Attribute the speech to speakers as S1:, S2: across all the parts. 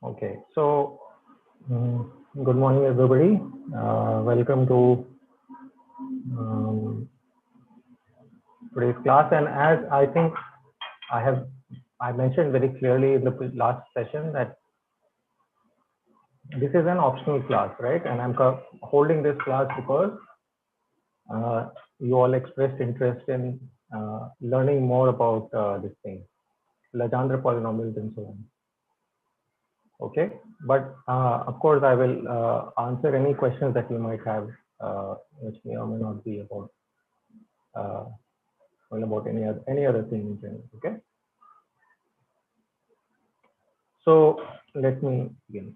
S1: Okay, so good morning, everybody. Welcome to today's class. And as I think I mentioned very clearly in the last session that this is an optional class, right? And I'm holding this class because you all expressed interest in learning more about this thing, Legendre polynomials and so on. Okay, but of course I will answer any questions that you might have, which may or may not be about about any other thing in general. Okay, so let me begin.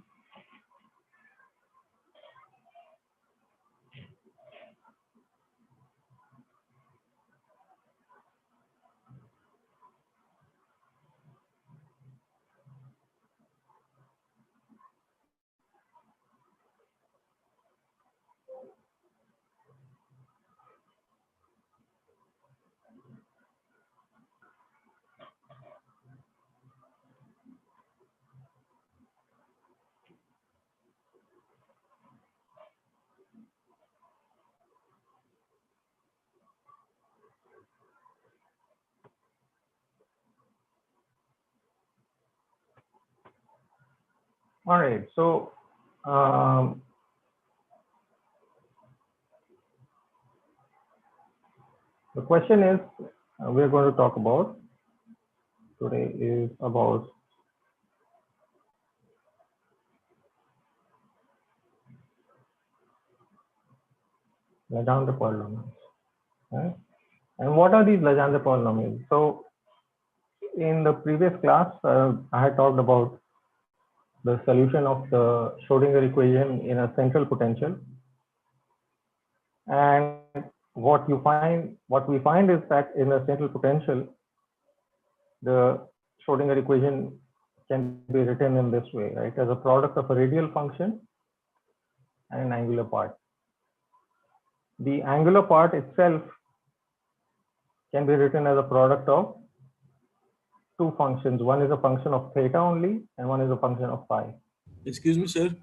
S1: All right, so the question is we're going to talk about today is about Legendre polynomials, right? And what are these Legendre polynomials? So in the previous class, I had talked about the solution of the Schrodinger equation in a central potential, and what we find is that in a central potential, the Schrodinger equation can be written in this way, right, as a product of a radial function and an angular part. The angular part itself can be written as a product of two functions. One is a function of theta only, and one is a function of phi.
S2: Excuse me, sir.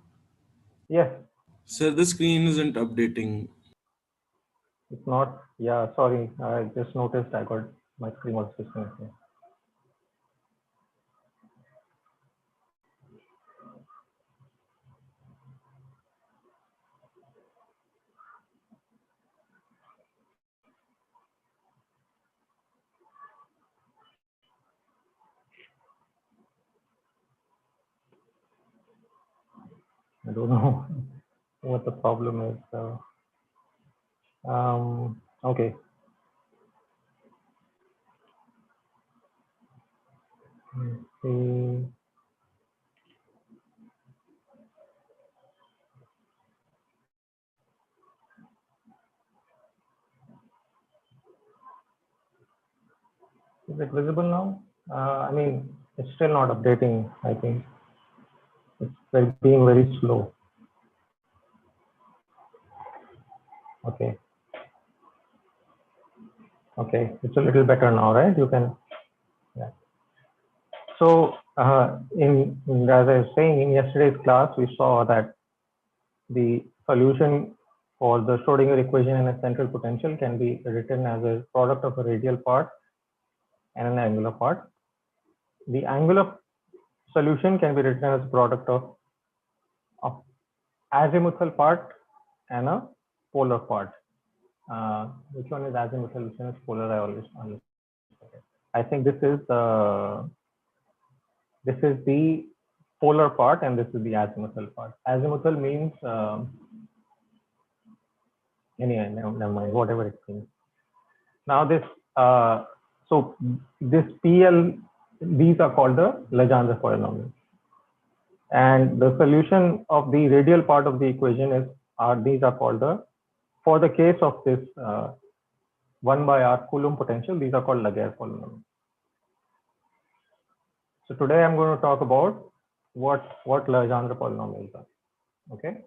S1: Yes.
S2: Sir, the screen isn't updating.
S1: It's not. Yeah, sorry. I just noticed I got my screen was disconnected. I don't know what the problem is. Okay. Let's see. Is it visible now? I mean, it's still not updating. I think it's being very slow. Okay. Okay, it's a little better now, right? You can. Yeah. So, as I was saying in yesterday's class, we saw that the solution for the Schrodinger equation in a central potential can be written as a product of a radial part and an angular part. The angular solution can be written as a product of azimuthal part and a polar part. Which one is azimuthal? Which one is polar? I always understand. I think this is the polar part and this is the azimuthal part. Azimuthal means anyway, never mind, whatever it means. Now this so this PL, these are called the Legendre polynomials, and the solution of the radial part of the equation is these are called for the case of this 1 by r Coulomb potential, these are called Legendre polynomials. So today I'm going to talk about what Legendre polynomials are. Okay.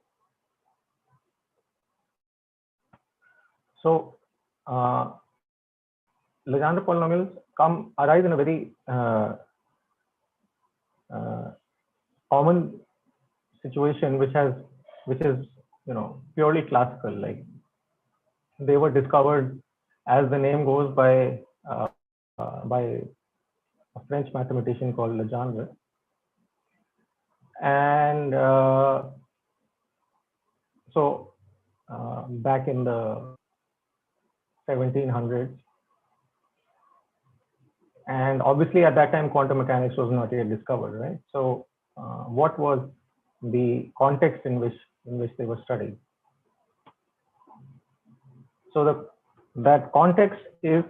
S1: So Legendre polynomials arise in a very common situation which is purely classical. Like they were discovered, as the name goes, by a French mathematician called Legendre, and so back in the 1700s, and obviously at that time quantum mechanics was not yet discovered, right? So what was the context in which they were studied? So that context is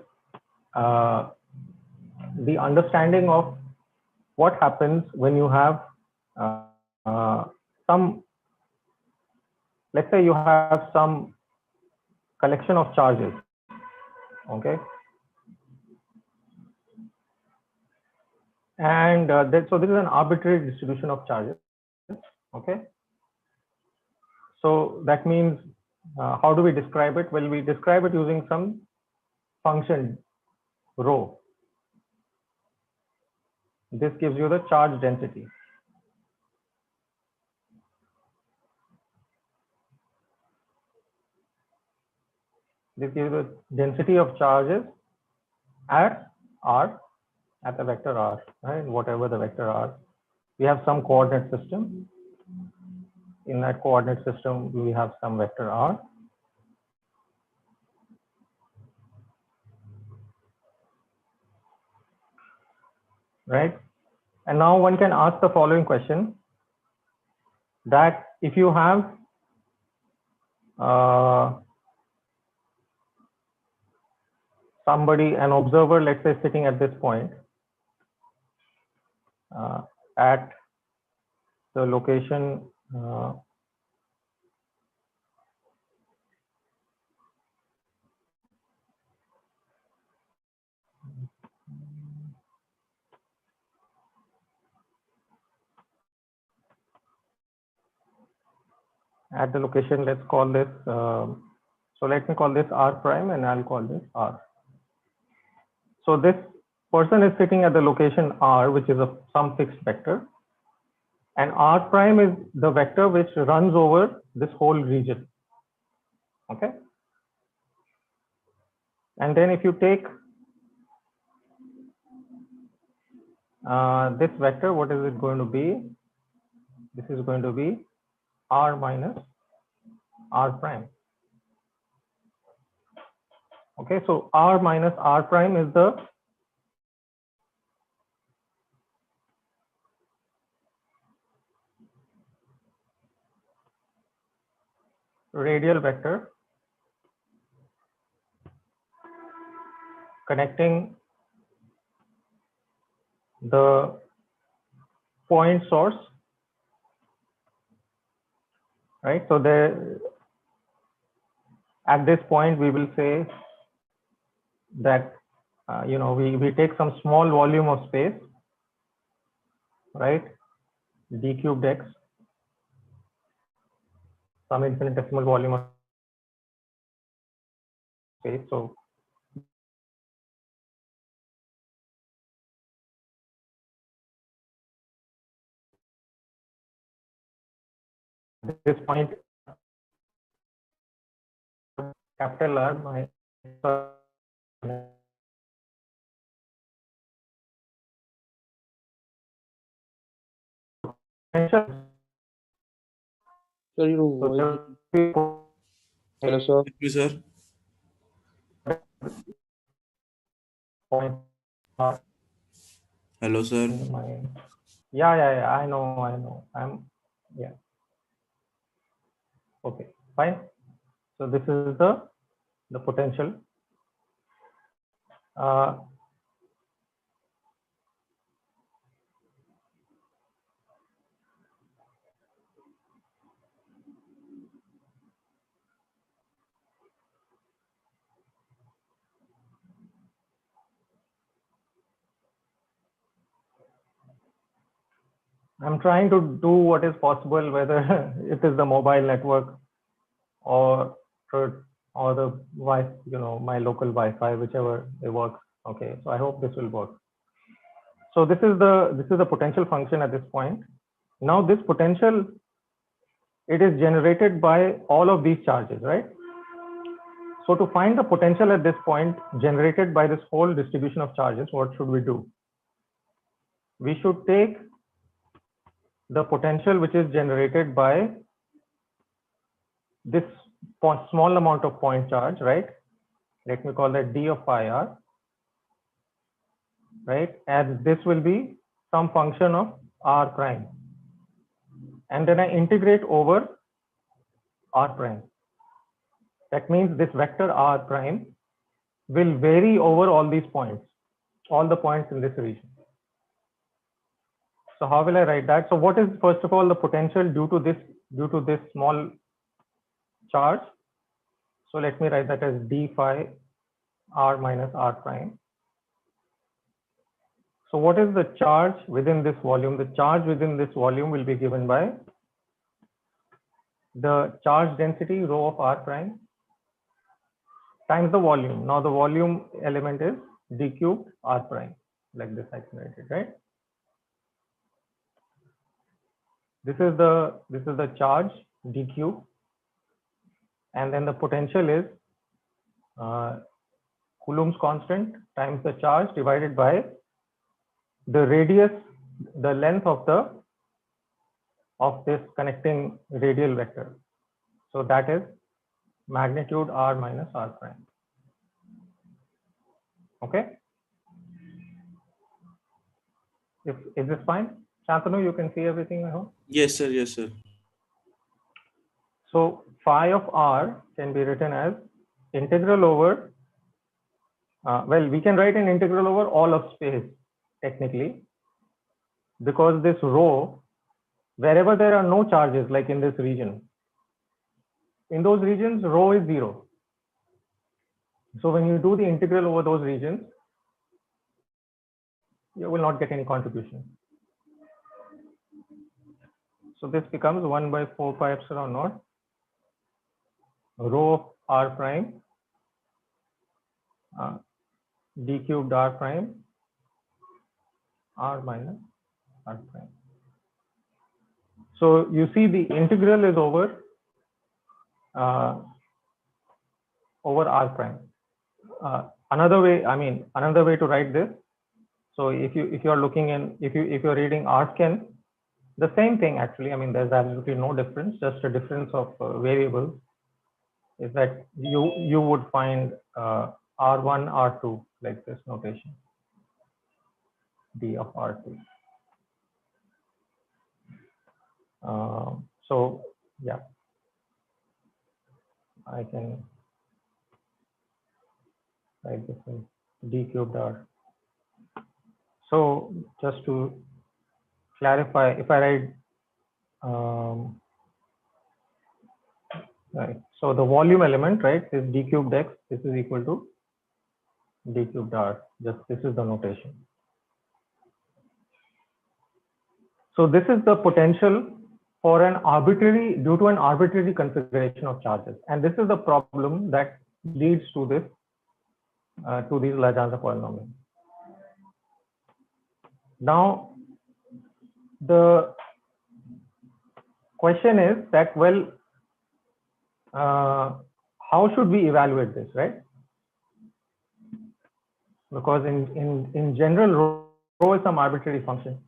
S1: the understanding of what happens when you have some, let's say you have some collection of charges, okay? And so this is an arbitrary distribution of charges, okay? So that means, how do we describe it? Well, we describe it using some function rho. This gives you the charge density. This gives the density of charges at R, at the vector R, right? Whatever the vector R. We have some coordinate system. In that coordinate system, we have some vector R. Right? And now one can ask the following question, that if you have somebody, an observer, let's say sitting at this point, at the location let's call this, so let me call this R prime and I'll call this R. So this person is sitting at the location R, which is some fixed vector, and R prime is the vector which runs over this whole region, okay? And then if you take this vector, what is it going to be? This is going to be R minus R prime. Okay, so R minus R prime is the radial vector connecting the point source, right? So there, at this point, we will say that we take some small volume of space, right? D cubed x, some infinitesimal volume of space. So at this point, capital R, my
S3: Sorry, your voice. Hello, sir.
S2: Excuse me, sir. Hello, sir.
S1: Yeah, I know. Yeah. Okay, fine. So this is the potential. I'm trying to do what is possible, whether it is the mobile network or the my local Wi-Fi, whichever it works. Okay, so I hope this will work. So this is the potential function at this point. Now this potential, it is generated by all of these charges, right? So to find the potential at this point generated by this whole distribution of charges, what should we do? We should take the potential which is generated by this small amount of point charge, right? Let me call that d of phi r, right? And this will be some function of r prime. And then I integrate over r prime. That means this vector r prime will vary over all these points, all the points in this region. So how will I write that? So what is, first of all, the potential due to this small charge? So let me write that as d phi r minus r prime. So what is the charge within this volume? The charge within this volume will be given by the charge density rho of r prime times the volume. Now the volume element is d cubed r prime, like this I can write it, right? This is the charge d cube, and then the potential is Coulomb's constant times the charge divided by the radius, the length of this connecting radial vector. So that is magnitude r minus r prime. Okay. Is this fine? Shantanu, you can see everything, I hope?
S2: Yes, sir. Yes, sir.
S1: So phi of r can be written as integral over, well, we can write an integral over all of space technically, because this rho, wherever there are no charges, like in this region, in those regions, rho is 0. So when you do the integral over those regions, you will not get any contribution. So this becomes 1 by 4 pi epsilon naught rho of r prime d cubed r prime r minus r prime. So you see the integral is over r prime. Another way to write this. So if you are looking in, if you're reading r scan, the same thing actually. I mean, there's absolutely no difference, just a difference of variables. Is that you would find r1, r2 like this notation, d of r2. So yeah, I can write this in d cubed r. So just to clarify, if I write right, so the volume element, right, is d cubed x. This is equal to d cubed r. Just this is the notation. So this is the potential for an arbitrary, due to an arbitrary configuration of charges, and this is the problem that leads to this to these Legendre polynomials. Now the question is that, well, how should we evaluate this, right? Because in general, rho is some arbitrary function.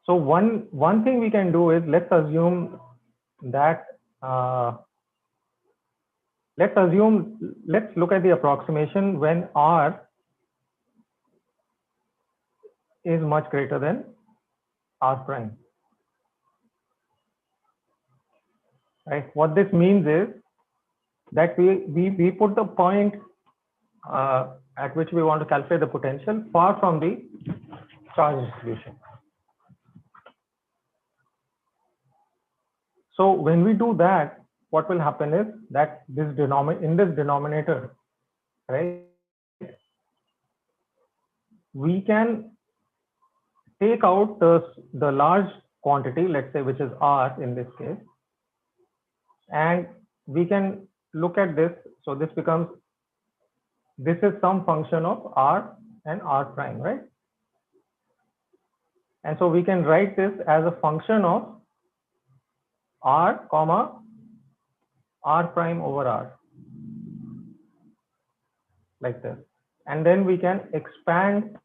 S1: So one thing we can do is, let's assume that let's look at the approximation when r is much greater than r prime. Right. What this means is that we put the point at which we want to calculate the potential far from the charge distribution. So when we do that, what will happen is that in this denominator, right, we can take out the large quantity, let's say, which is r in this case, and we can look at this. So this becomes, this is some function of r and r prime, right? And so we can write this as a function of r comma r prime over r, like this. And then we can expand.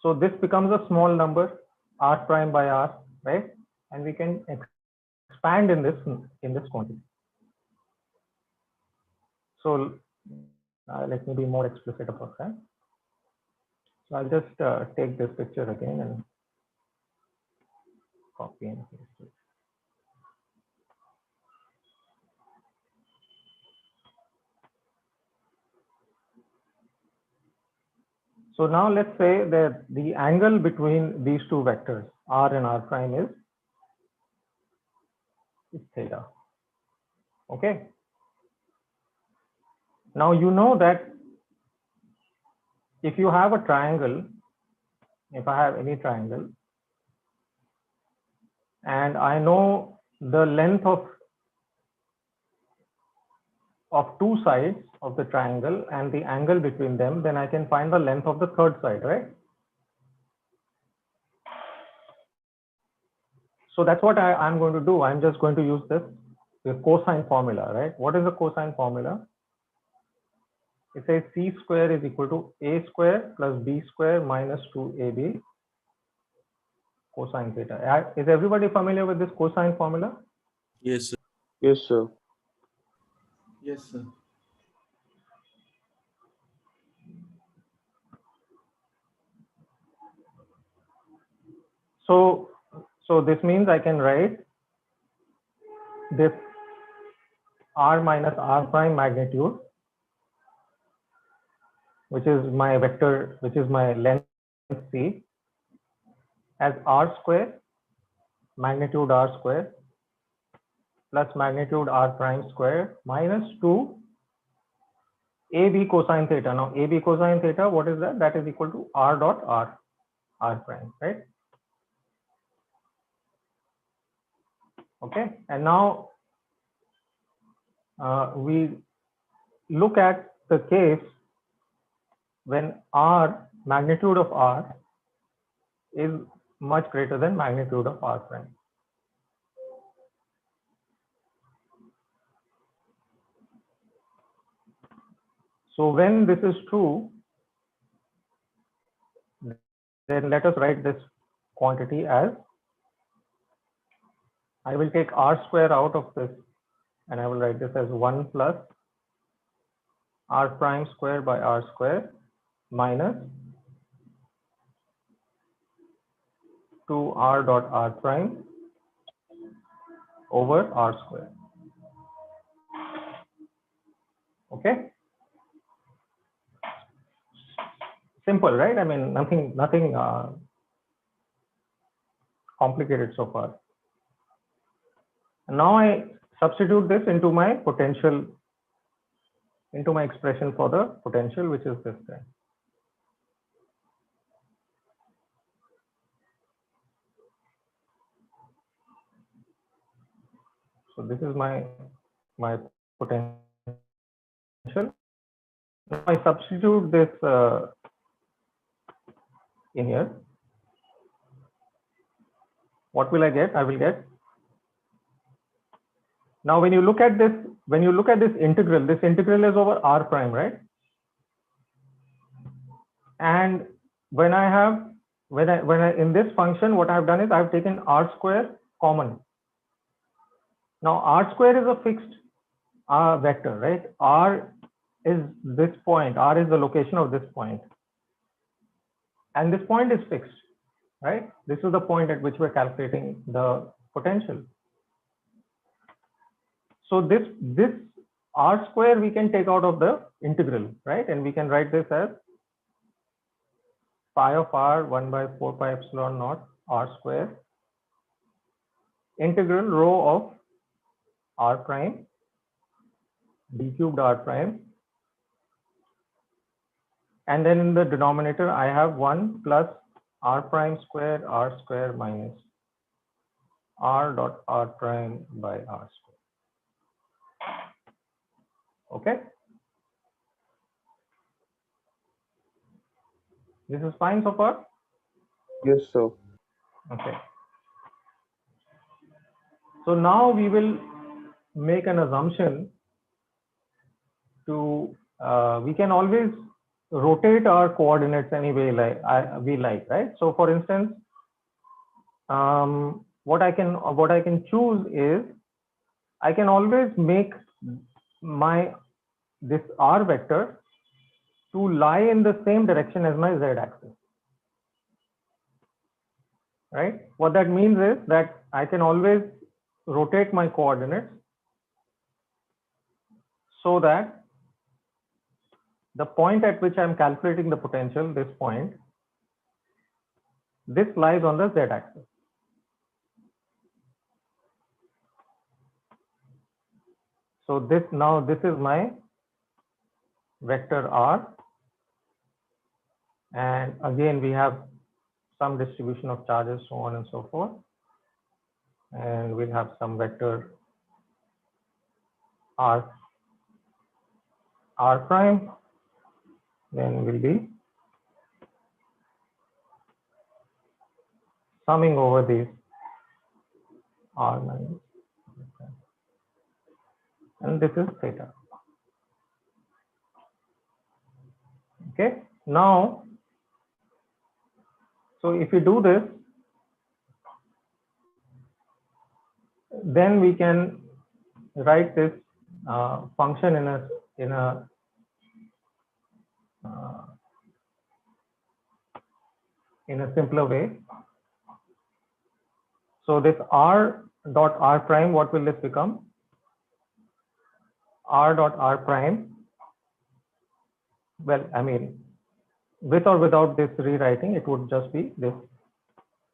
S1: So this becomes a small number, r prime by r, right? And we can expand in this quantity. So let me be more explicit about that. So I'll just take this picture again and copy and paste it. So now let's say that the angle between these two vectors, r and r prime, is theta. Okay. Now you know that if you have a triangle, if I have any triangle, and I know the length of two sides of the triangle and the angle between them, then I can find the length of the third side, right? So that's what I'm going to do. I'm just going to use the cosine formula, right? What is the cosine formula? It says c square is equal to a square plus b square minus 2ab cosine theta. Is everybody familiar with this cosine formula?
S2: Yes, sir.
S3: Yes, sir.
S2: Yes, sir.
S1: So this means I can write this r minus r prime magnitude, which is my vector, which is my length c, as r square magnitude r square plus magnitude r prime square minus 2 ab cosine theta. Now ab cosine theta, what is that? That is equal to r dot r prime, right? Okay, and now we look at the case when r, magnitude of r, is much greater than magnitude of r prime. So when this is true, then let us write this quantity as, I will take r square out of this and I will write this as 1 plus r prime square by r square minus 2r dot r prime over r square. Okay. Simple, right? I mean, nothing complicated so far. And now I substitute this into my potential, into my expression for the potential, which is this guy. So this is my potential. Now I substitute this in here. What will I get? I will get, now when you look at this, this integral is over r prime, right? And when I in this function, what I've done is I've taken r square common. Now r square is a fixed vector, right? R is this point, r is the location of this point, and this point is fixed, right? This is the point at which we're calculating the potential. So this r square we can take out of the integral, right? And we can write this as pi of r 1 by 4 pi epsilon naught r square integral rho of r prime d cubed r prime, and then in the denominator I have 1 plus r prime square minus r dot r prime by r square. Okay, this is fine so far.
S3: Yes, sir.
S1: Okay. So now we will make an assumption to, we can always rotate our coordinates any way we like, right? So for instance, what I can choose is, I can always make this r vector to lie in the same direction as my z axis, right? What that means is that I can always rotate my coordinates so that the point at which I'm calculating the potential, this point, this lies on the z axis. So this is my vector r, and again we have some distribution of charges, so on and so forth, and we'll have some vector r prime, then we'll be summing over these r minus, and this is theta. Okay, now, so if you do this, then we can write this function in a simpler way. So this r dot r prime, what will this become? R dot r prime. Well, I mean, with or without this rewriting, it would just be this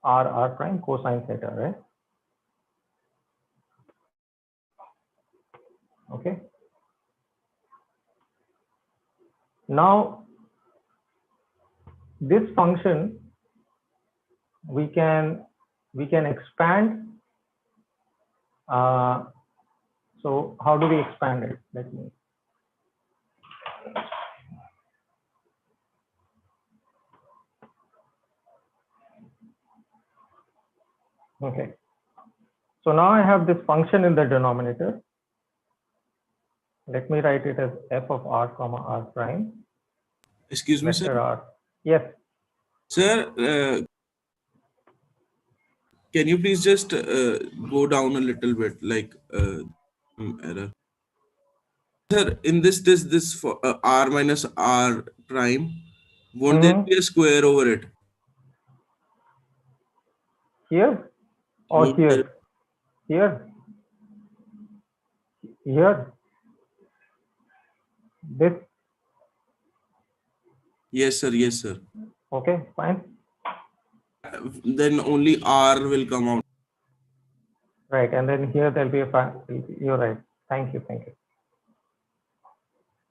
S1: r prime cosine theta, right? Okay. Now, this function we can expand. So how do we expand it? Let me. Okay. So now I have this function in the denominator. Let me write it as f of r comma r prime.
S2: Excuse me,
S1: Vector
S2: sir.
S1: r. Yes.
S2: Sir, can you please just go down a little bit, like error? Sir, in this for r minus r prime, won't there be a square over it?
S1: Here or
S2: Won't
S1: here?
S2: there-
S1: Here. Here. This.
S2: Yes, sir. Yes, sir.
S1: Okay, fine.
S2: Then only r will come out.
S1: Right, and then here there'll be a you're right. Thank you, thank you.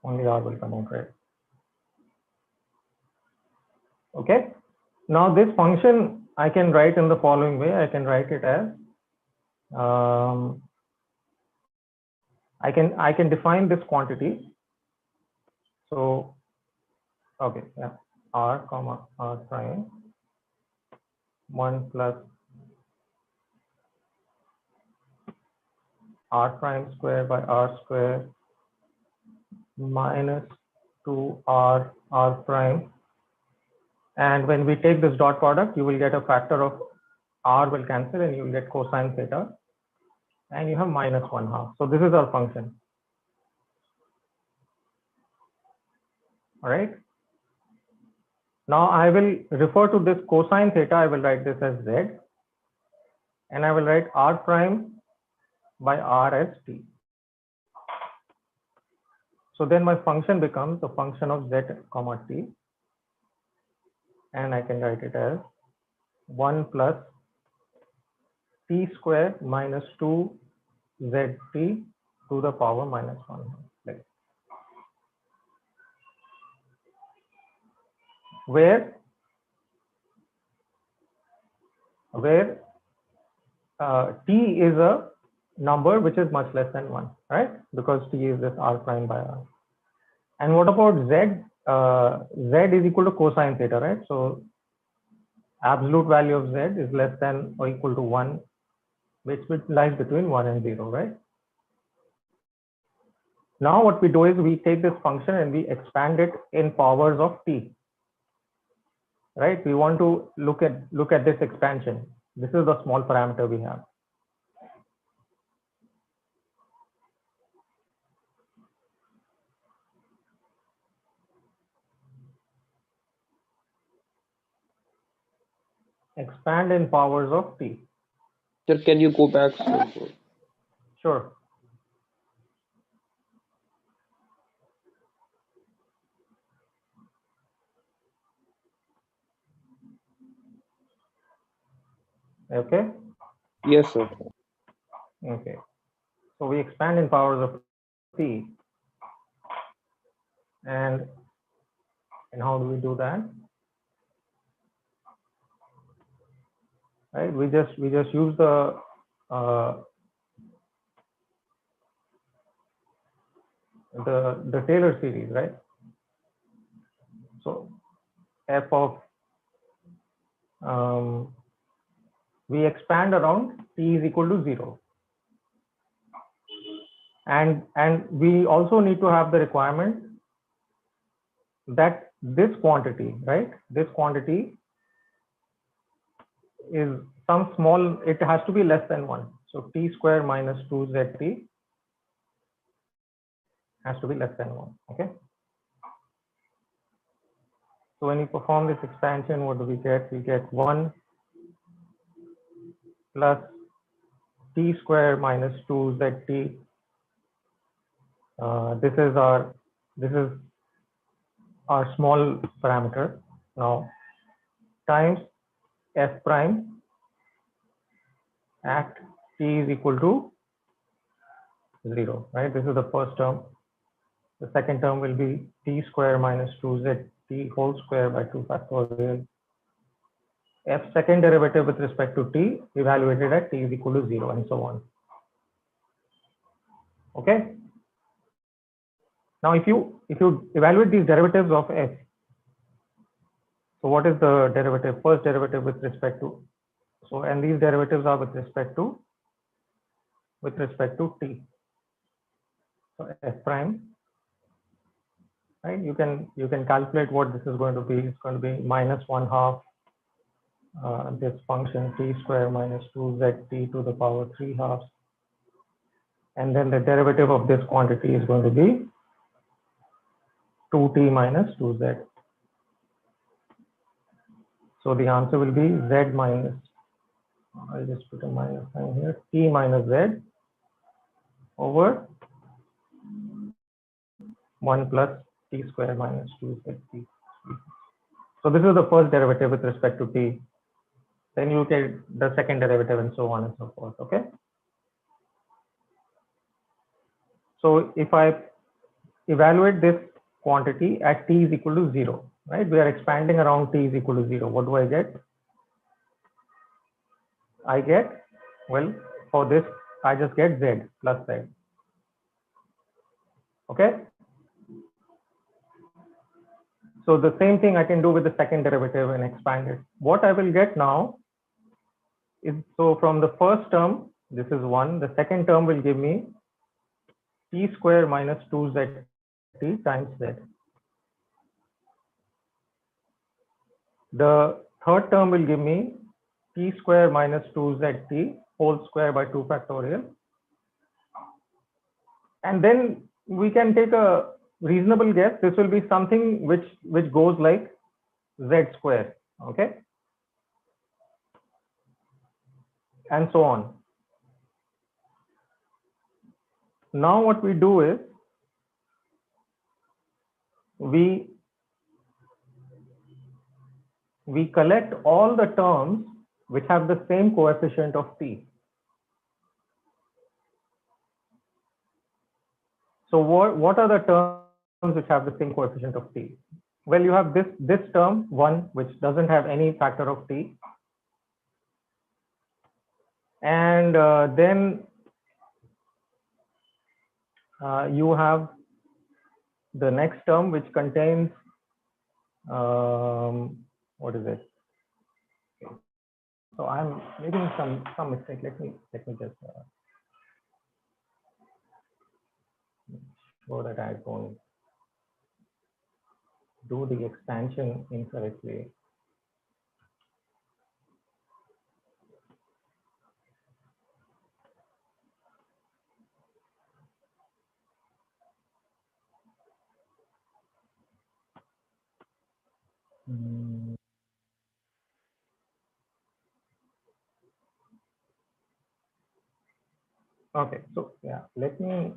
S1: Only r will come out, right? Okay. Now this function I can write in the following way. I can write it as I can define this quantity. So okay, yeah, r comma r prime 1 plus r prime square by r square minus 2r r prime, and when we take this dot product, you will get a factor of r will cancel and you will get cosine theta, and you have minus 1/2. So this is our function. All right. Now I will refer to this cosine theta. I will write this as z, and I will write r prime by r as t. So then my function becomes the function of z comma t, and I can write it as 1 plus t square minus 2 zt to the power minus 1. Like, where t is a number which is much less than 1, right? Because t is this r prime by r. And what about z? Z is equal to cosine theta, right? So absolute value of z is less than or equal to 1, which lies between 1 and 0, right? Now what we do is we take this function and we expand it in powers of t, right? We want to look at this expansion. This is the small parameter we have. Expand in powers of t.
S3: Sir, can you go back?
S1: Sure. Okay.
S3: Yes, sir.
S1: Okay. So we expand in powers of t, and how do we do that? Right. We just use the Taylor series, right? So f of we expand around t is equal to 0, and we also need to have the requirement that this quantity, right? This quantity is some small. It has to be less than 1. So t square minus 2zt has to be less than 1. Okay. So when you perform this expansion, what do we get? We get 1 plus t square minus 2zt. This is our small parameter now, times f prime at t is equal to 0, right? This is the first term. The second term will be t square minus 2zt whole square by 2 factorial. F second derivative with respect to t evaluated at t is equal to 0, and so on. Okay. Now, if you evaluate these derivatives of f, so what is the derivative? First derivative with respect to, so, and these derivatives are with respect to t. So f prime, right? You can calculate what this is going to be. It's going to be minus 1/2 this function t square minus 2zt to the power 3/2, and then the derivative of this quantity is going to be 2t minus 2z. So the answer will be z minus, I'll just put a minus sign here, t minus z over 1 plus t square minus 2zt. So this is the first derivative with respect to t. Then you get the second derivative and so on and so forth. Okay. So if I evaluate this quantity at t is equal to 0, right? We are expanding around t is equal to 0. What do I get? I get, well, for this, I just get z plus z. Okay. So the same thing I can do with the second derivative and expand it. What I will get now is, so from the first term, this is 1. The second term will give me t square minus 2zt times z. The third term will give me t square minus 2zt whole square by 2 factorial. And then we can take a reasonable guess. This will be something which goes like z square. Okay. And so on. Now what we do is we collect all the terms which have the same coefficient of t. So what are the terms which have the same coefficient of t? Well, you have this term 1, which doesn't have any factor of t, and then you have the next term which contains what is it? So I'm making some mistake. Let me just show that I don't do the expansion incorrectly. Hmm. Okay, so yeah, let me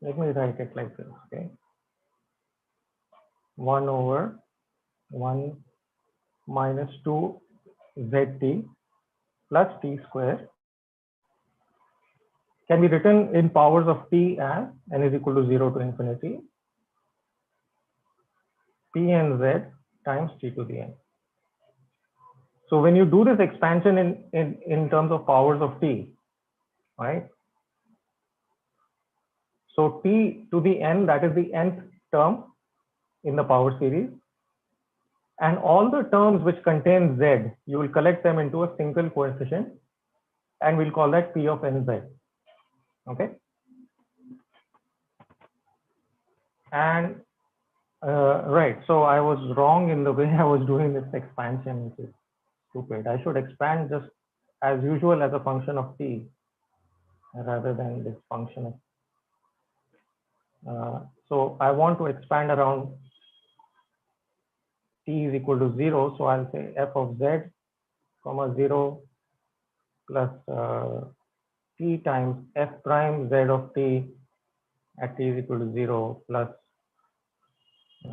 S1: write it like this. Okay, 1 over 1 minus 2 zt plus t square can be written in powers of t as n is equal to 0 to infinity p and z times t to the n. So when you do this expansion in terms of powers of t, right? So t to the n, that is the nth term in the power series, and all the terms which contain z, you will collect them into a single coefficient, and we'll call that p of nz. Okay, and right, so I was wrong in the way I was doing this expansion, which is stupid. I should expand just as usual as a function of t rather than this function of so I want to expand around t is equal to 0, so I'll say f of z comma 0 plus t times f prime z of t at t is equal to 0 plus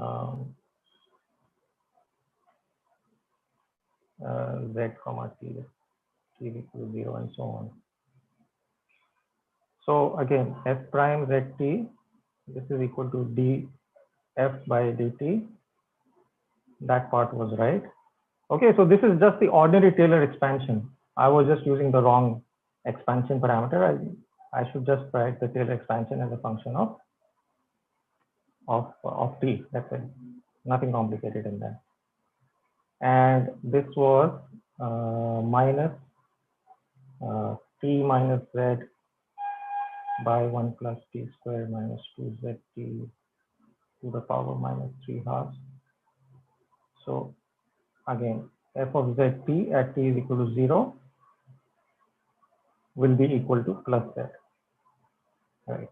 S1: um, z comma t is equal to 0 and so on. So again, f prime zt, this is equal to df by dt. That part was right. Okay, so this is just the ordinary Taylor expansion. I was just using the wrong expansion parameter. I should just write the Taylor expansion as a function of t. That's it. Nothing complicated in that. And this was minus t minus z by 1 plus t square minus 2zt to the power minus 3 halves. So again, f of zt at t is equal to 0 will be equal to plus z. Right.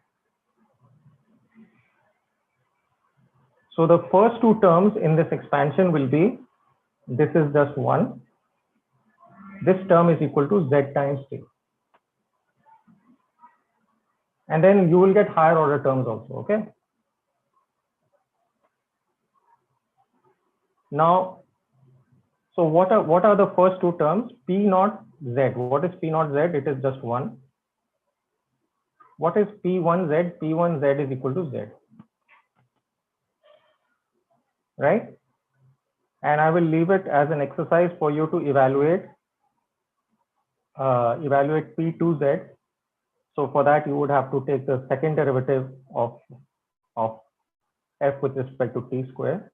S1: So the first two terms in this expansion will be, this is just 1. This term is equal to z times t. And then you will get higher order terms also, okay? Now, so what are the first two terms? P naught z. What is P naught z? It is just 1. What is P1z? P1z is equal to z. Right? And I will leave it as an exercise for you to evaluate P2z. So for that, you would have to take the second derivative of f with respect to t square,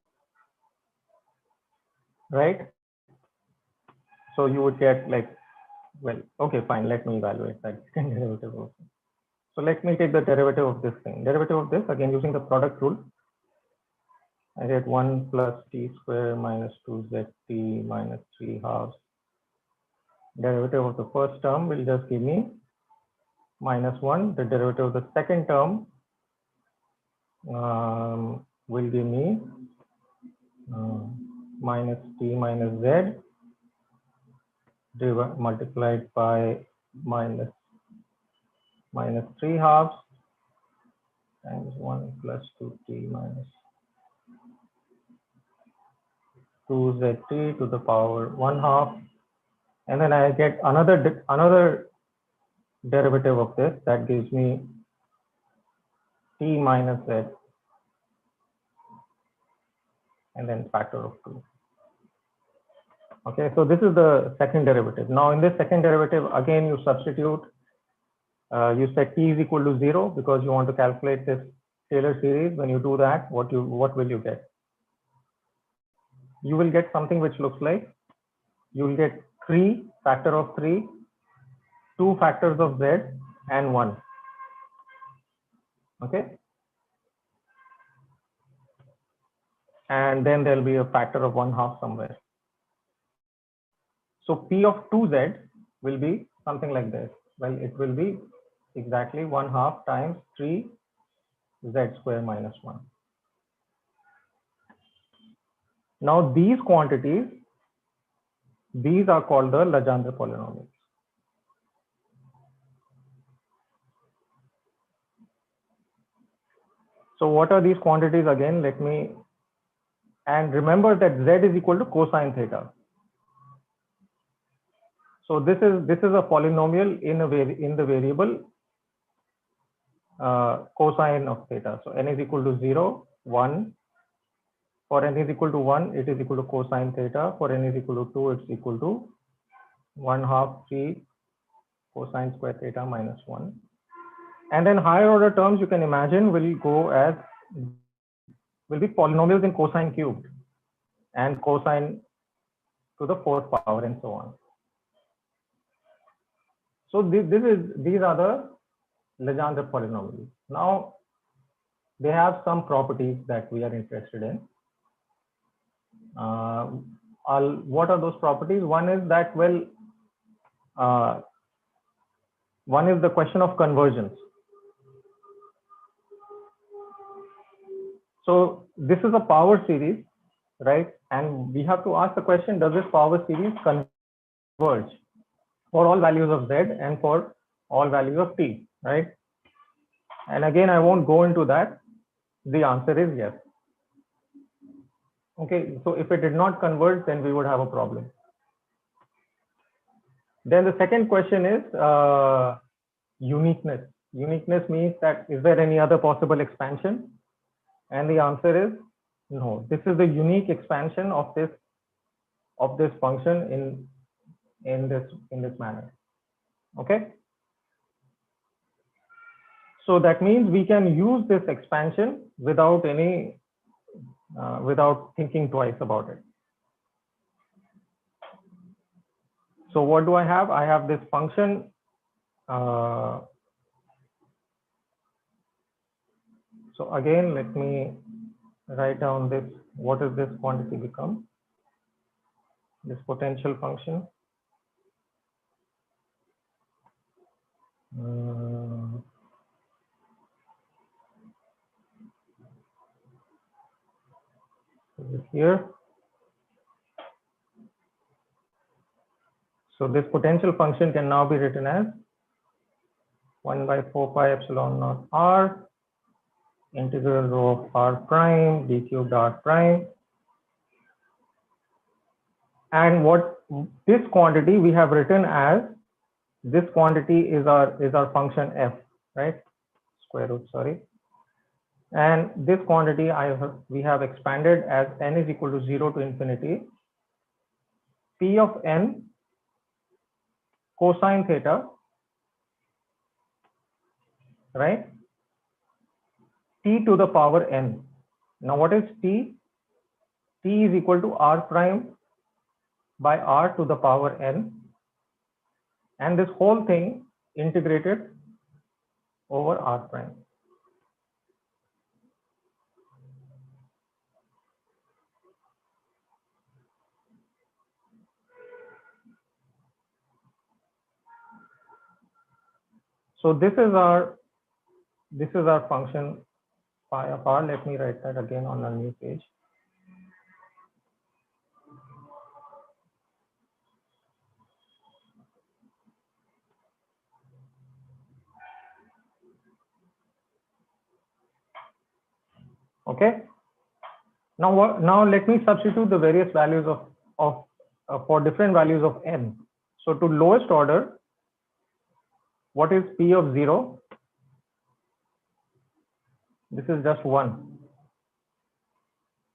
S1: right? So you would get like, well, okay, fine. Let me evaluate that second derivative also. So let me take the derivative of this thing. Derivative of this, again, using the product rule. I get 1 plus t square minus 2zt minus 3 halves. Derivative of the first term will just give me minus 1. The derivative of the second term will give me minus t minus z multiplied by minus 3 halves times 1 plus 2t minus 2zt to the power 1 half, and then I get another derivative of this that gives me t minus z and then factor of 2. Okay, so this is the second derivative. Now in this second derivative, again you substitute, you set t is equal to 0 because you want to calculate this Taylor series. When you do that, what will you get? You will get something which looks like you'll get 3 factor of 3, 2 factors of z, and 1. Okay. And then there'll be a factor of 1/2 somewhere. So P of 2z will be something like this. Well, it will be exactly 1/2 times 3 z square minus 1. Now these quantities, these are called the Legendre polynomials. So what are these quantities again? Let me, and remember that z is equal to cosine theta. So this is a polynomial in the variable cosine of theta. So n is equal to 0, 1. For n is equal to 1, it is equal to cosine theta. For n is equal to 2, it's equal to 1/2 3 cosine square theta minus 1. And then higher order terms you can imagine will be polynomials in cosine cubed and cosine to the 4th power and so on. So these are the Legendre polynomials. Now they have some properties that we are interested in. What are those properties? One is that, well, one is the question of convergence. So this is a power series, right? And we have to ask the question, does this power series converge for all values of z and for all values of t, right? And again, I won't go into that. The answer is yes. Okay, so if it did not converge, then we would have a problem. Then the second question is uniqueness. Uniqueness means that is there any other possible expansion? And the answer is no. This is the unique expansion of this function in this manner. Okay. So that means we can use this expansion without thinking twice about it. So what do I have? I have this function. So again, let me write down this. What does this quantity become? This potential function. Here. So this potential function can now be written as 1/4 pi epsilon naught r integral rho of r prime d cubed r prime. And what this quantity we have written as, this quantity is our function f, right? Square root, sorry. And this quantity we have expanded as n is equal to 0 to infinity. P of n cosine theta, right? T to the power n. Now what is t? T is equal to r prime by r to the power n, and this whole thing integrated over r prime. So this is our function phi of r. Let me write that again on a new page. Okay. Now let me substitute the various values for different values of n. So to lowest order, what is p of 0? This is just 1.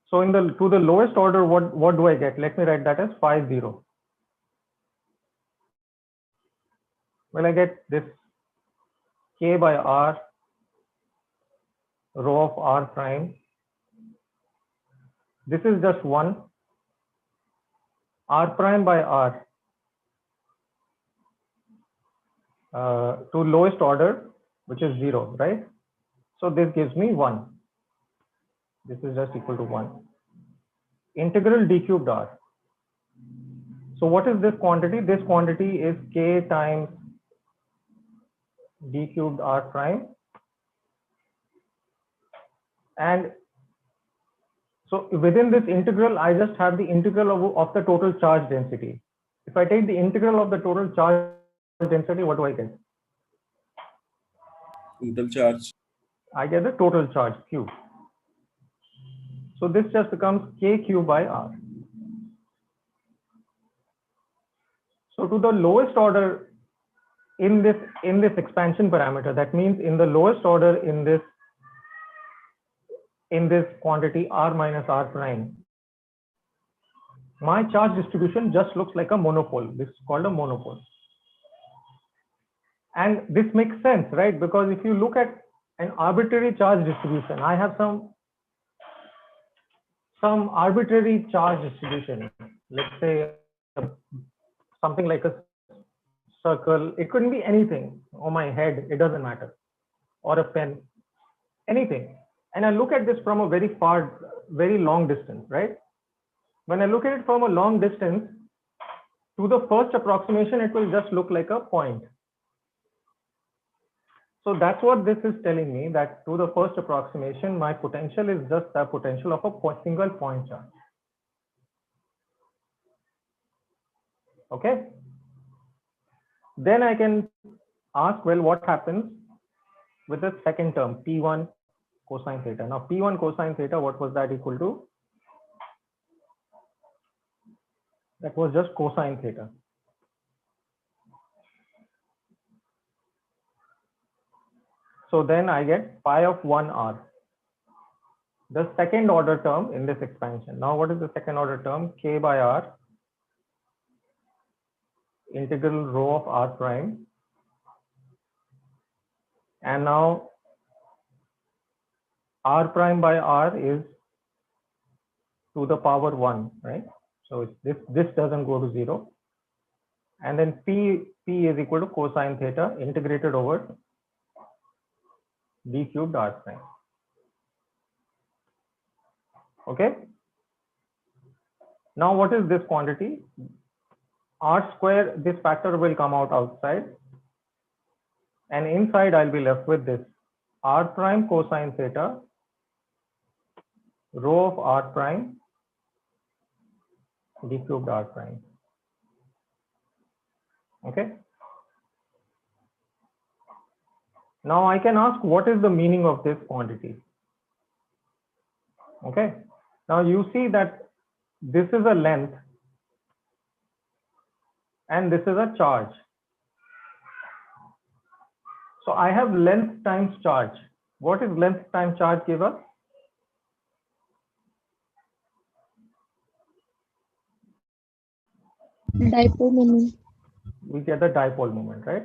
S1: So to the lowest order, what do I get? Let me write that as phi 0. Well, I get this k by r rho of r prime. This is just 1. r prime by r to lowest order, which is 0, right? So this gives me 1. This is just equal to 1. Integral d cubed r. So what is this quantity? This quantity is k times d cubed r prime. And so within this integral, I just have the integral of the total charge density. If I take the integral of the total charge density, what do I get?
S2: Total charge.
S1: I get the total charge Q. So this just becomes kq by r. So to the lowest order in this expansion parameter, that means in the lowest order in this quantity r minus r prime, my charge distribution just looks like a monopole. This is called a monopole. And this makes sense, right? Because if you look at an arbitrary charge distribution, I have some arbitrary charge distribution. Let's say something like a circle. It couldn't be anything. On my head, it doesn't matter. Or a pen, anything. And I look at this from a very long distance, right? When I look at it from a long distance, to the first approximation, it will just look like a point. So that's what this is telling me, that to the first approximation, my potential is just the potential of a single point charge. Okay. Then I can ask, well, what happens with the second term, P1 cosine theta? Now, P1 cosine theta, what was that equal to? That was just cosine theta. So then I get pi of 1r, the second order term in this expansion. Now, what is the second order term? K by r integral rho of r prime. And now r prime by r is to the power 1, right? So this doesn't go to 0. And then p is equal to cosine theta integrated over d cubed r prime. Okay. Now what is this quantity? R square, this factor will come out outside. And inside I'll be left with this r prime cosine theta rho of r prime d cubed r prime. Okay. Now I can ask, what is the meaning of this quantity? Okay. Now you see that this is a length and this is a charge. So I have length times charge. What is length times charge give us?
S4: Dipole moment.
S1: We get the dipole moment, right?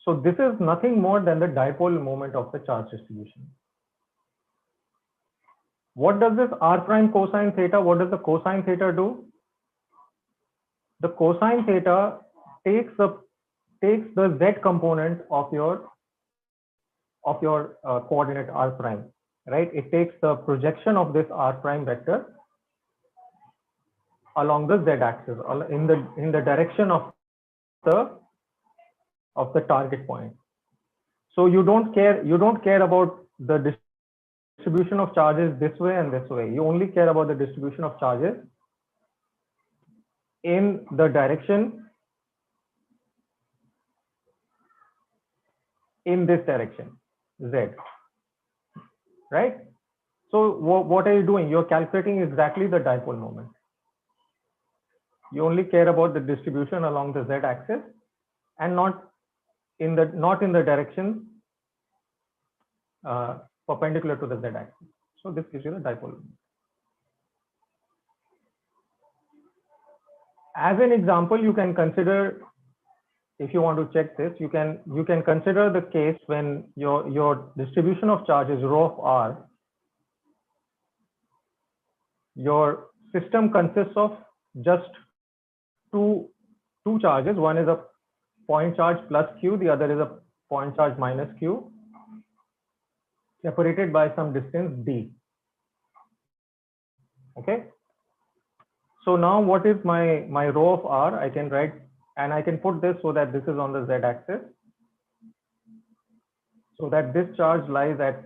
S1: So this is nothing more than the dipole moment of the charge distribution. What does this r prime cosine theta, what does the cosine theta do? The cosine theta takes the z component of your coordinate r prime, right? It takes the projection of this r prime vector along the z axis, in the direction of the target point. So you don't care about the distribution of charges this way and this way. You only care about the distribution of charges in the direction, in this direction, z, right? So what are you doing? You're calculating exactly the dipole moment. You only care about the distribution along the z axis and not in the direction perpendicular to the z axis. So this gives you the dipole moment. As an example, you can consider, if you want to check this, you can consider the case when your distribution of charge is rho of r. Your system consists of just two charges. One is a point charge plus q, the other is a point charge minus q, separated by some distance d. Okay. So now what is my rho of r? I can write, and I can put this so that this is on the z-axis, so that this charge lies at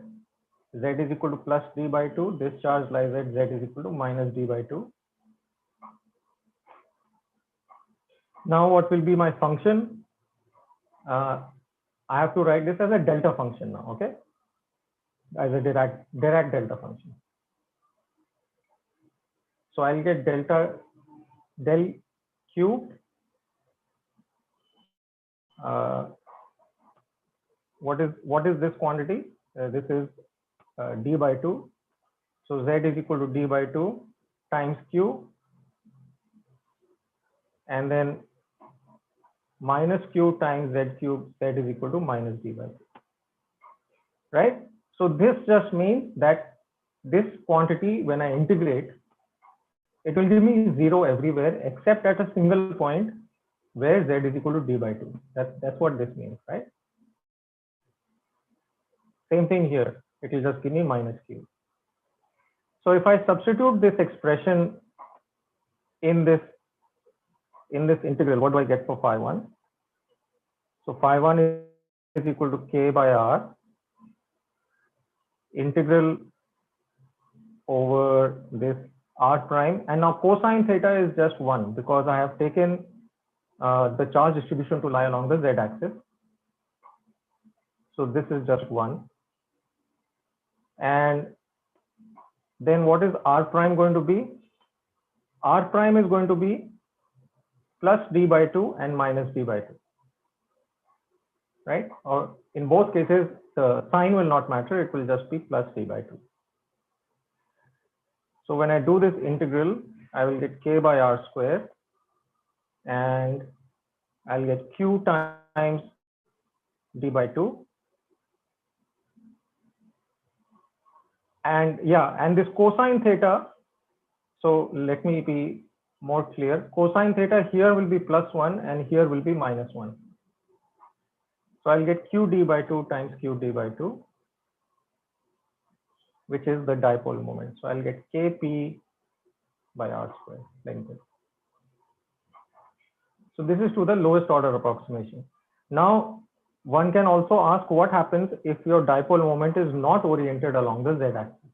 S1: z is equal to plus d by 2. This charge lies at z is equal to minus d by 2. Now what will be my function? I have to write this as a delta function now, okay? As a Dirac delta function. So I'll get del cubed. What is this quantity? This is d by 2. So z is equal to d by 2 times q, and then minus q times z cube, z is equal to minus d by 2. Right? So this just means that this quantity, when I integrate, it will give me 0 everywhere except at a single point where z is equal to d by 2. That's what this means, right? Same thing here. It will just give me minus q. So if I substitute this expression in this integral, what do I get for phi 1? So phi 1 is equal to k by r integral over this r prime, and now cosine theta is just 1 because I have taken the charge distribution to lie along the z-axis. So this is just 1. And then what is r prime going to be? R prime is going to be plus d by 2 and minus d by 2. Right? Or in both cases, the sign will not matter. It will just be plus d by 2. So when I do this integral, I will get k by r square, and I'll get q times d by 2. And yeah, and this cosine theta, so let me be more clear. Cosine theta here will be plus 1 and here will be minus 1. So I'll get q d by 2 times q d by 2, which is the dipole moment. So I'll get kp by r square like this. So this is to the lowest order approximation. Now, one can also ask what happens if your dipole moment is not oriented along the z-axis.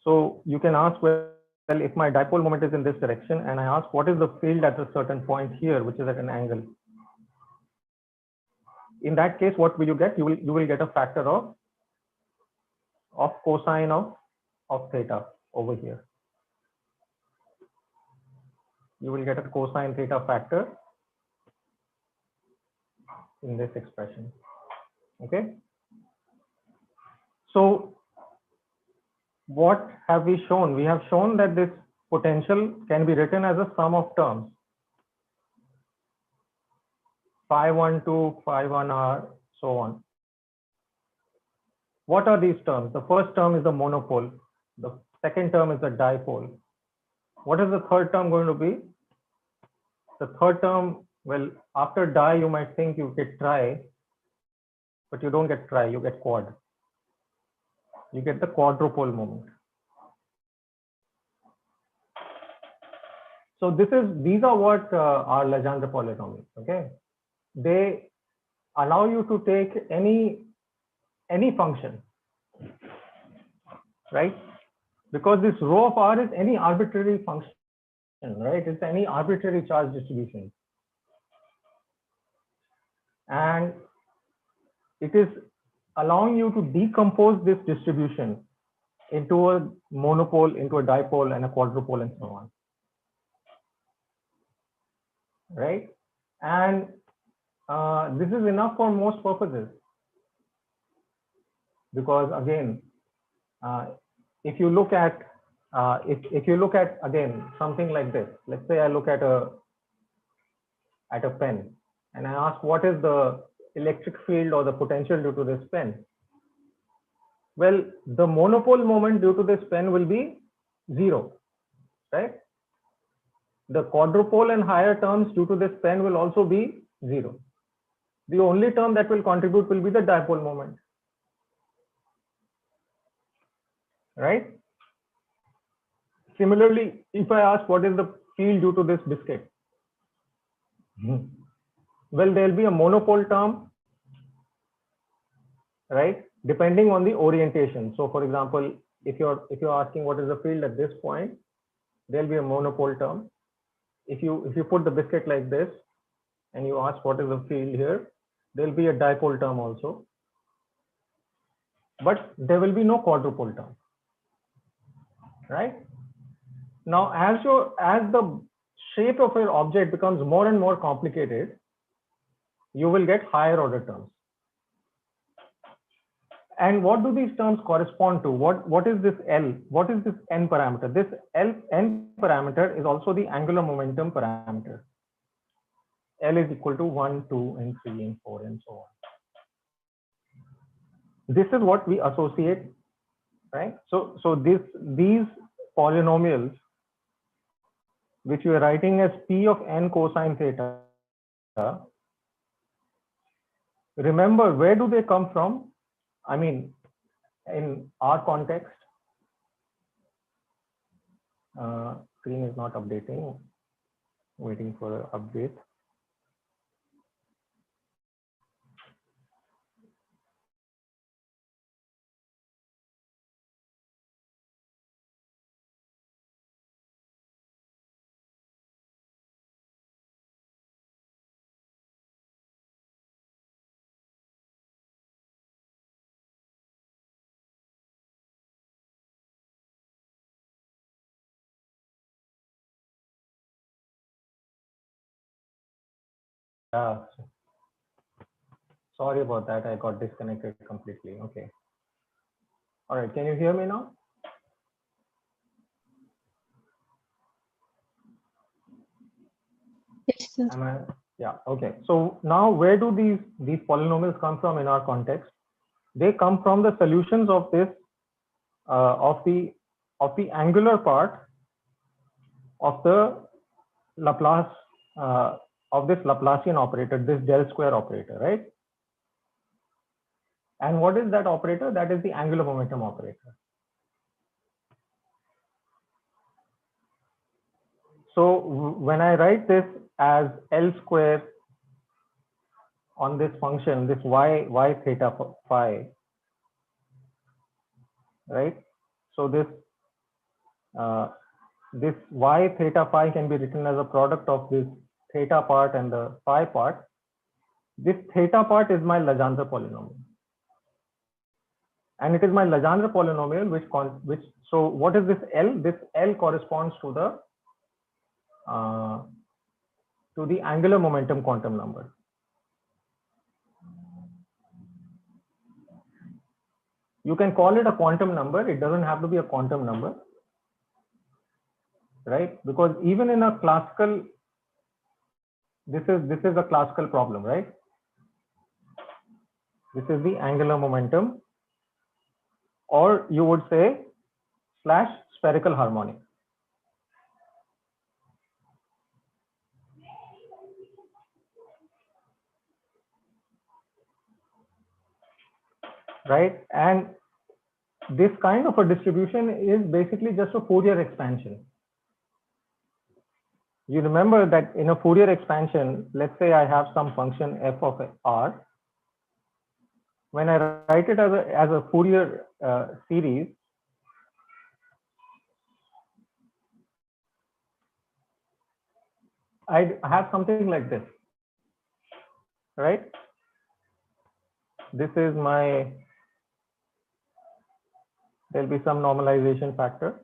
S1: So you can ask, well, if my dipole moment is in this direction, and I ask what is the field at a certain point here, which is at an angle. In that case, what will you get? You will get a factor of cosine of theta over here. You will get a cosine theta factor in this expression. Okay. So what have we shown? We have shown that this potential can be written as a sum of terms. Phi 1 to phi 1 r, so on. What are these terms? The first term is the monopole. The second term is the dipole. What is the third term going to be? The third term, well, after di, you might think you get tri, but you don't get tri, you get quad. You get the quadrupole moment. So these are what are Legendre polynomials. Okay, they allow you to take any function, right? Because this rho of r is any arbitrary function, right? It's any arbitrary charge distribution, and it is allowing you to decompose this distribution into a monopole, into a dipole, and a quadrupole, and so on. Right? And this is enough for most purposes, because again, if you look at if you look at again something like this, let's say I look at a pen and I ask what is the electric field or the potential due to this pen. Well, the monopole moment due to this pen will be 0, right? The quadrupole and higher terms due to this pen will also be 0. The only term that will contribute will be the dipole moment, right? Similarly, if I ask what is the field due to this biscuit, well, there'll be a monopole term, right? Depending on the orientation. So, for example, if you're asking what is the field at this point, there'll be a monopole term. If you put the biscuit like this and you ask what is the field here, there'll be a dipole term also, but there will be no quadrupole term, right? Now, as the shape of your object becomes more and more complicated, you will get higher order terms. And what do these terms correspond to? What is this L? What is this n parameter? This n parameter is also the angular momentum parameter. L is equal to 1, 2, and 3, and 4, and so on. This is what we associate, right? So these polynomials, which we are writing as P of n cosine theta, remember, where do they come from? I mean, in our context, screen is not updating, waiting for an update. Yeah, sorry about that. I got disconnected completely. Okay. All right. Can you hear me now?
S4: Yes, sir.
S1: Am I? Yeah. Okay. So now, where do these polynomials come from in our context? They come from the solutions of this of the angular part of the Laplace of this Laplacian operator, this del square operator, right? And what is that operator? That is the angular momentum operator. So when I write this as L square on this function, this y theta phi, right? So this this y theta phi can be written as a product of this theta part and the phi part. This theta part is my Legendre polynomial, and it is my Legendre polynomial which so what is this L? This L corresponds to the angular momentum quantum number. You can call it a quantum number. It doesn't have to be a quantum number, right? Because even in a classical, this is a classical problem, right? This is the angular momentum, or you would say / spherical harmonic. Right? And this kind of a distribution is basically just a Fourier expansion. You remember that in a Fourier expansion, let's say I have some function f of r. When I write it as a Fourier series, I have something like this, right? This is my, there'll be some normalization factor.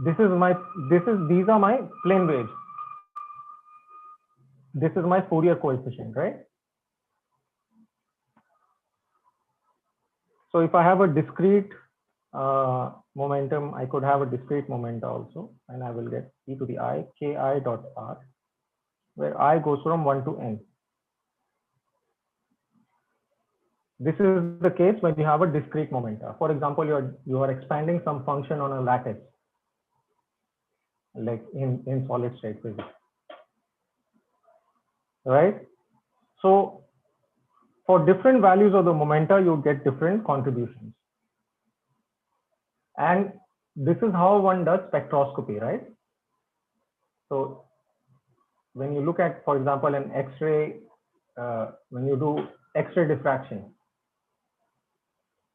S1: These are my plane waves. This is my Fourier coefficient, right? So if I have a discrete momentum, I could have a discrete momenta also, and I will get e to the I ki dot r, where I goes from 1 to n. This is the case when you have a discrete momenta. For example, you are expanding some function on a lattice, like in solid state physics, right? So for different values of the momenta, you get different contributions. And this is how one does spectroscopy, right? So when you look at, for example, an X-ray, when you do X-ray diffraction,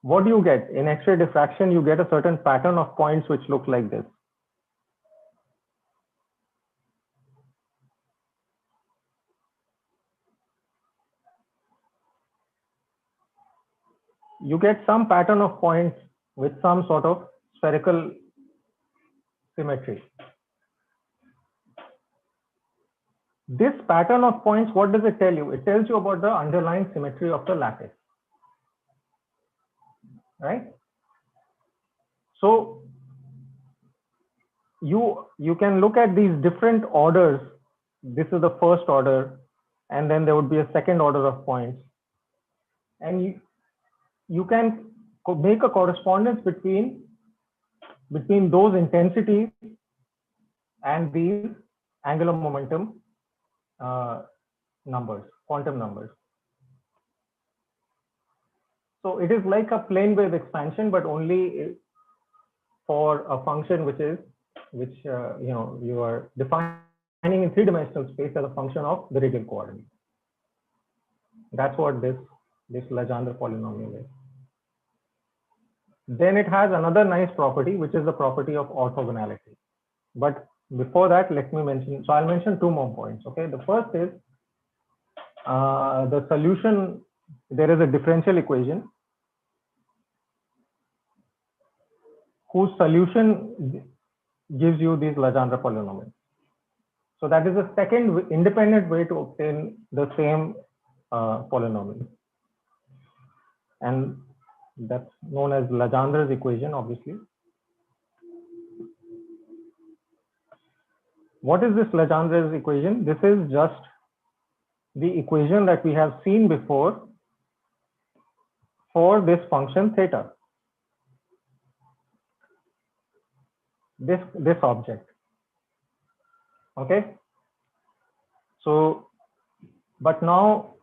S1: what do you get? In X-ray diffraction, you get a certain pattern of points which look like this. You get some pattern of points with some sort of spherical symmetry. This pattern of points, what does it tell you? It tells you about the underlying symmetry of the lattice, right? So you can look at these different orders. This is the first order, and then there would be a second order of points. And you can make a correspondence between those intensities and these angular momentum numbers, quantum numbers. So it is like a plane wave expansion, but only for a function which you are defining in three-dimensional space as a function of the radial coordinate. That's what this Legendre polynomial is. Then it has another nice property, which is the property of orthogonality. But before that, let me mention, so I'll mention two more points. Okay, the first is the solution. There is a differential equation whose solution gives you these Legendre polynomials. So that is the second independent way to obtain the same polynomial. And that's known as Legendre's equation, obviously. What is this Legendre's equation? This is just the equation that we have seen before for this function theta, this object. Okay. So, but now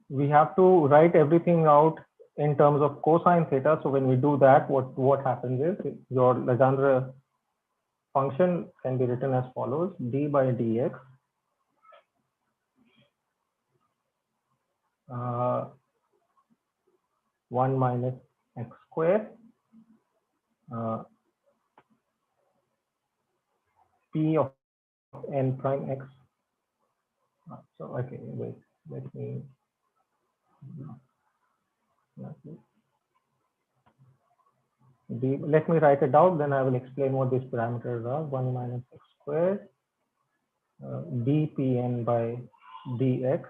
S1: we have to write everything out in terms of cosine theta. So when we do that, what happens is your Legendre function can be written as follows: d by dx 1 minus x square p of n prime x. So okay, wait, let me let me write it out, then I will explain what these parameters are. 1 minus x square dpn by dx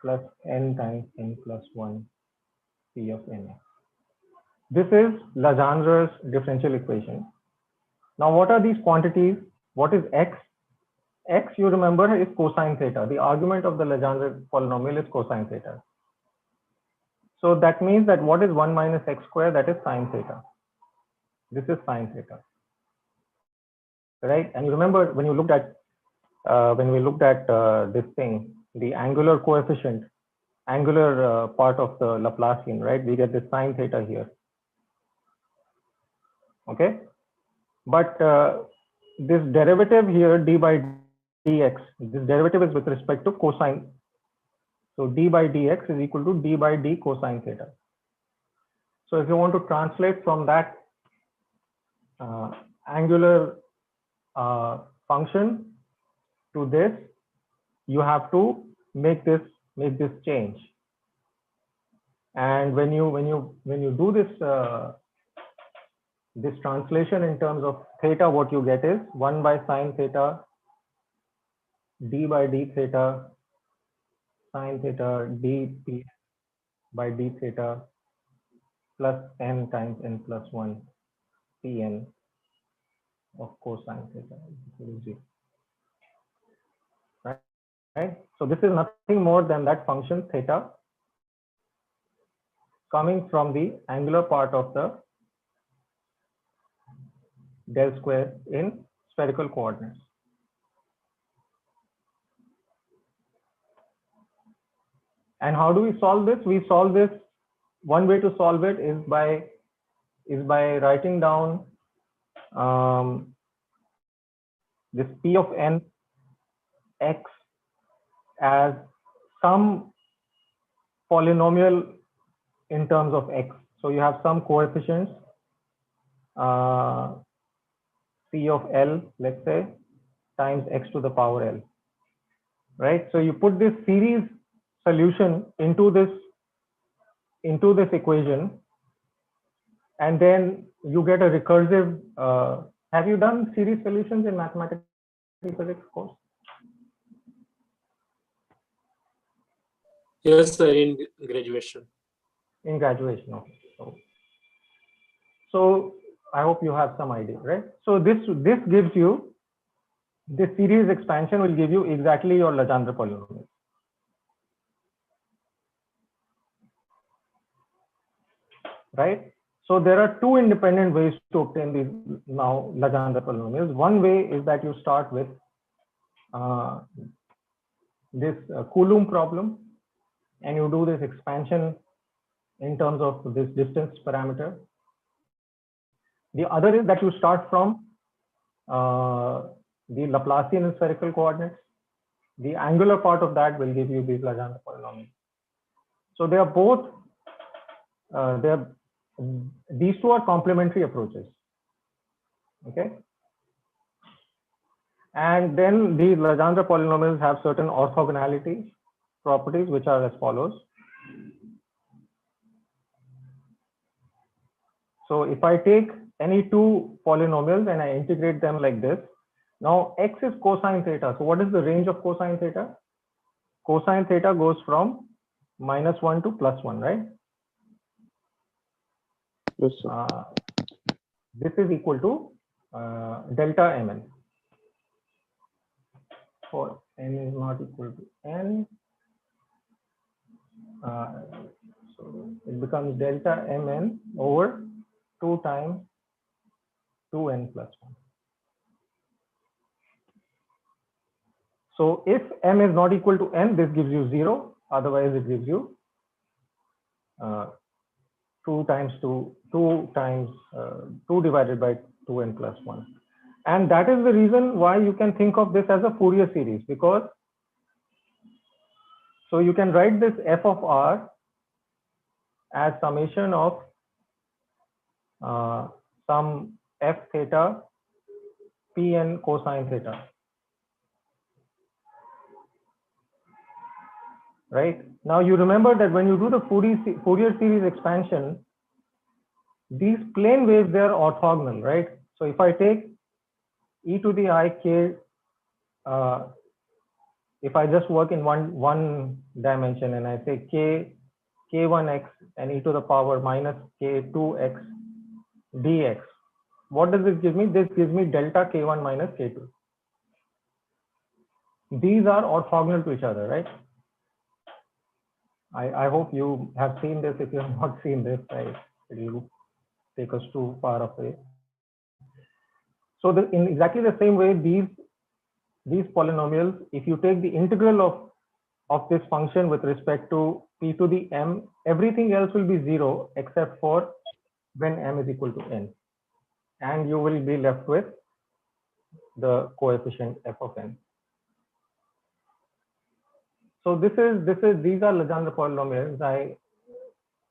S1: plus n times n plus 1 p of n. This is Legendre's differential equation. Now, what are these quantities? What is x? X, you remember, is cosine theta. The argument of the Legendre polynomial is cosine theta. So that means that what is 1 minus x square? That is sine theta. This is sine theta, right? And you remember when you looked at when we looked at this thing, the angular coefficient, angular part of the Laplacian, right? We get this sine theta here. Okay, but this derivative here, d by dx, this derivative is with respect to cosine. So d by dx is equal to d by d cosine theta. So if you want to translate from that angular function to this, you have to make this change. And when you do this translation in terms of theta, what you get is 1 by sine theta d by d theta sine theta dp by d theta plus n times n plus 1 pn of cosine theta equal to 0. Right? right? So this is nothing more than that function theta coming from the angular part of the del square in spherical coordinates. And how do we solve this? We solve this, one way to solve it is by writing down this P of n x as some polynomial in terms of x. So you have some coefficients, P of L, let's say, times x to the power L, right? So you put this series solution into this equation, and then you get a recursive. Have you done series solutions in mathematical physics course?
S4: Yes, sir, in graduation.
S1: In graduation, okay. So I hope you have some idea, right? So this gives you, this series expansion will give you exactly your Legendre polynomial. Right? So there are two independent ways to obtain these now Legendre polynomials. One way is that you start with this Coulomb problem, and you do this expansion in terms of this distance parameter. The other is that you start from the Laplacian in spherical coordinates. The angular part of that will give you these Legendre polynomials. So they are both, these two are complementary approaches. Okay. And then these Legendre polynomials have certain orthogonality properties, which are as follows. So if I take any two polynomials and I integrate them like this, now x is cosine theta. So what is the range of cosine theta? Cosine theta goes from -1 to +1, right?
S3: Yes, sir.
S1: This is equal to delta mn. For n is not equal to n, so it becomes delta mn over 2 times 2n plus 1. So if m is not equal to n, this gives you 0. Otherwise, it gives you 2 divided by 2n plus 1. And that is the reason why you can think of this as a Fourier series, because so you can write this f of r as summation of some f theta pn cosine theta. Right? Now you remember that when you do the Fourier series expansion, these plane waves, they are orthogonal, right? So if I take e to the I k, if I just work in one dimension and I say k1x and e to the power minus k2x dx, what does this give me? This gives me delta k1 minus k2. These are orthogonal to each other, right? I hope you have seen this. If you have not seen this, it will take us too far away. So in exactly the same way, these polynomials, if you take the integral of this function with respect to p to the m, everything else will be 0 except for when m is equal to n, and you will be left with the coefficient f of n. So these are Legendre polynomials. I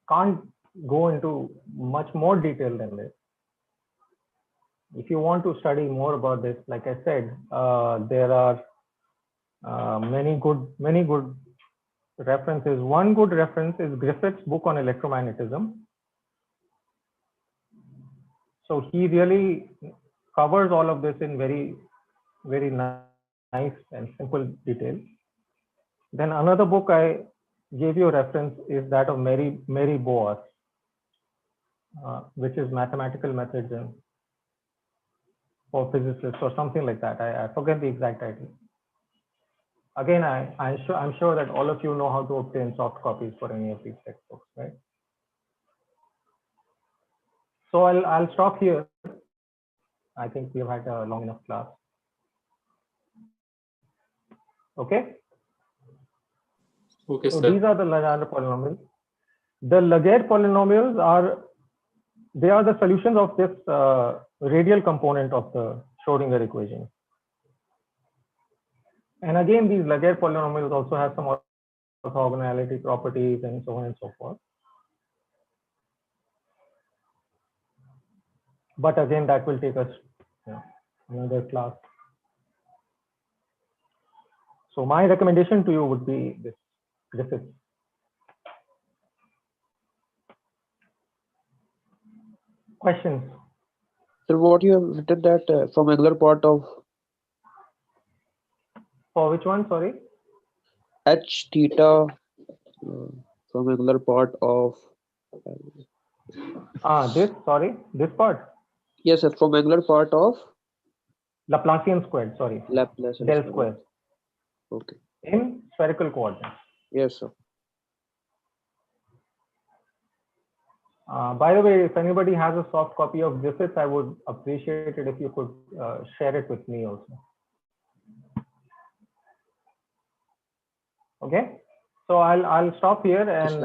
S1: can't go into much more detail than this. If you want to study more about this, like I said, there are many good references. One good reference is Griffith's book on electromagnetism. So he really covers all of this in very nice and simple detail. Then another book I gave you a reference is that of Mary Boas, which is Mathematical Methods for Physicists or something like that. I forget the exact title. Again, I'm sure that all of you know how to obtain soft copies for any of these textbooks, right? So I'll stop here. I think we've had a long enough class. Okay.
S4: Okay,
S1: So
S4: sir.
S1: these are the Legendre polynomials. The Legendre polynomials are the solutions of this radial component of the Schrodinger equation. And again, these Legendre polynomials also have some orthogonality properties and so on and so forth. But again, that will take us another class. So my recommendation to you would be this Griffith. Questions?
S3: So what you have written that from angular part of
S1: For which one? Sorry.
S3: h theta from angular part of
S1: This part.
S3: yes sir, from angular part of
S1: Laplacian squared, sorry.
S3: Laplace
S1: Del square
S3: Okay.
S1: in spherical coordinates.
S3: Yes sir.
S1: By the way, if anybody has a soft copy of Griffith, I would appreciate it if you could share it with me also. Okay, so I'll stop here, and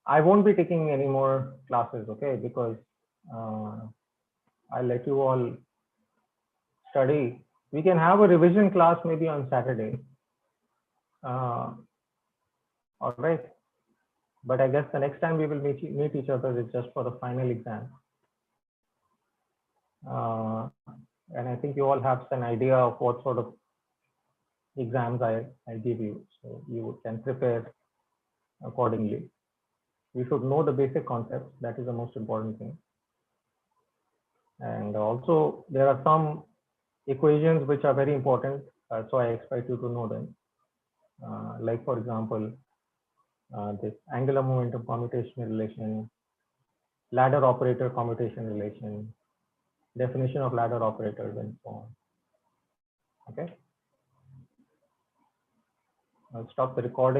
S1: I won't be taking any more classes, okay, because I'll let you all study. We can have a revision class maybe on Saturday. All right. But I guess the next time we will meet each other is just for the final exam. And I think you all have an idea of what sort of exams I give you, so you can prepare accordingly. You should know the basic concepts. That is the most important thing. And also there are some equations which are very important, so I expect you to know them. Like for example, this angular momentum commutation relation, ladder operator commutation relation, definition of ladder operators, and so on. Okay. I'll stop the recording.